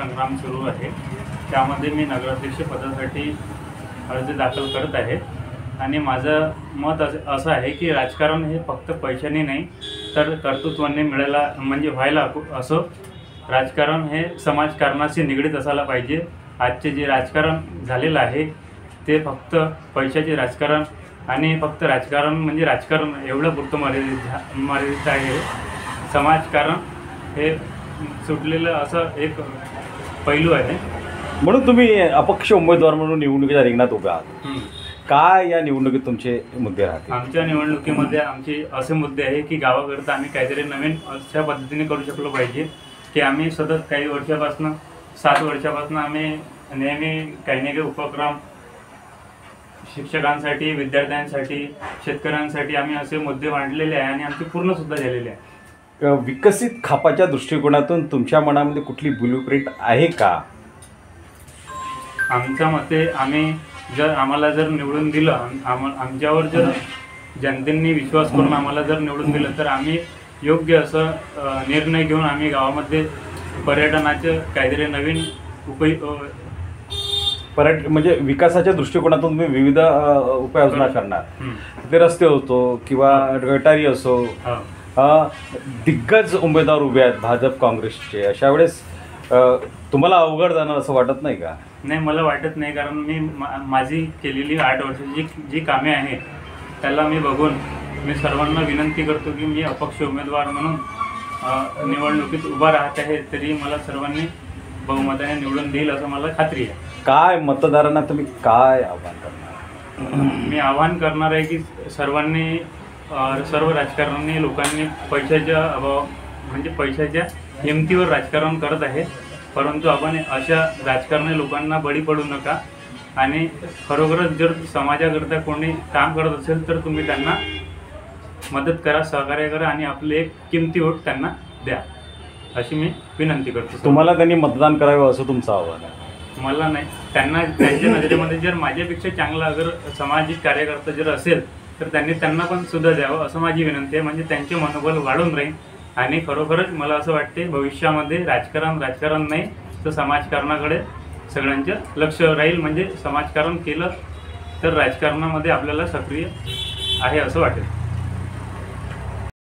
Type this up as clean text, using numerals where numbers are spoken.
संग्राम सुरू आहे। त्यामध्ये मी नगराध्यक्ष पदासाठी अर्ज दाखल करत आहे आणि माझं मत असं आहे की राजकारण हे फक्त पैशाने नाही तर कर्तृत्वाने व्हायला असं राजकारण हे समाजकारणाशी निगडीत असायला पाहिजे। आजचे जे राजकारण झालेलं आहे ते फक्त पैशाचे राजकारण आणि फक्त राजकारण म्हणजे राजकारण एवढं पुरतं मर्यादित आहे। समाजकारण हे सुटलेलं असं एक पैलू आहे। म्हणून तुम्ही अपक्ष उमेदवार म्हणून निवडणुकीच्या रिंगणात उभे आहात। काय या निवडणुकीत तुमचे मुद्दे राहतील? आमच्या निवडणुकीमध्ये आमचे असे मुद्दे आहे की गावाकरता आम्ही काहीतरी नवीन अशा पद्धतीने करू शकलो पाहिजे की आम्ही सतत काही वर्षापासून 7 वर्षापासून आम्ही नेहमी काही ना काही उपक्रम शिक्षकांसाठी, विद्यार्थ्यांसाठी, शेतकऱ्यांसाठी आम्ही असे मुद्दे मांडलेले आहे आणि आमचे पूर्णसुद्धा झालेले आहे। विकसित खापाच्या दृष्टिकोनातून तुमच्या मनामध्ये कुठली ब्लूप्रिंट आहे का? आमच्या मते आम्हाला जर निवडून दिलं, आमच्यावर जर जनतेने विश्वास करून आम्हाला जर निवडून दिलं तर आम्ही योग्य असं निर्णय घेऊन आम्ही गावामध्ये पर्यटनाचं काहीतरी नवीन म्हणजे विकासाच्या दृष्टिकोनातून तुम्ही विविध उपाययोजना करणार। ते रस्ते असो किंवा गटारी असो, दिग्गज उमेदवार उभे आहेत भाजप काँग्रेसचे, अशा वेळेस तुम्हाला अवघड जाणार असं वाटत नाही का? नाही, मला वाटत नाही, कारण मी माझी केलेली 8 वर्षाची जी कामे आहेत त्याला मी बघून मी सर्वांना विनंती करतो की मी अपक्ष उमेदवार म्हणून निवडणुकीत उभा राहत आहे, तरी मला सर्वांनी बहुमताने निवडून देईल असं मला खात्री आहे। काय मतदारांना तुम्ही काय आव्हान करणार? मी आव्हान करणार आहे की सर्व राजकारणी लोकांनी पैशाच्या हिमतीवर राजकारण करत आहे, परंतु आपण अशा राजकारणी लोकांना बळी पडू नका आणि खरोखरच जर समाजाकरता कोणी काम करत असेल तर तुम्ही त्यांना मदत करा, सहकार्य करा आणि आपले एक किमती वोट त्यांना द्या अशी मी विनंती करतो। तुम्हाला त्यांनी मतदान करावे असं तुमचं आव्हान आहे? मला नाही, त्यांच्या नजरेमध्ये जर माझ्यापेक्षा चांगला अगर सामाजिक कार्यकर्ता जर असेल तर त्यांना पण सुद्धा द्यावं असं माझी विनंती आहे। म्हणजे त्यांचे मनोबल वाढून राहील आणि खरोखरच मला असं वाटते भविष्यामध्ये राजकारण नाही तर समाजकारणाकडे सगळ्यांचं लक्ष राहील। म्हणजे समाजकारण केलं तर राजकारणामध्ये आपल्याला सक्रिय आहे असं वाटेल।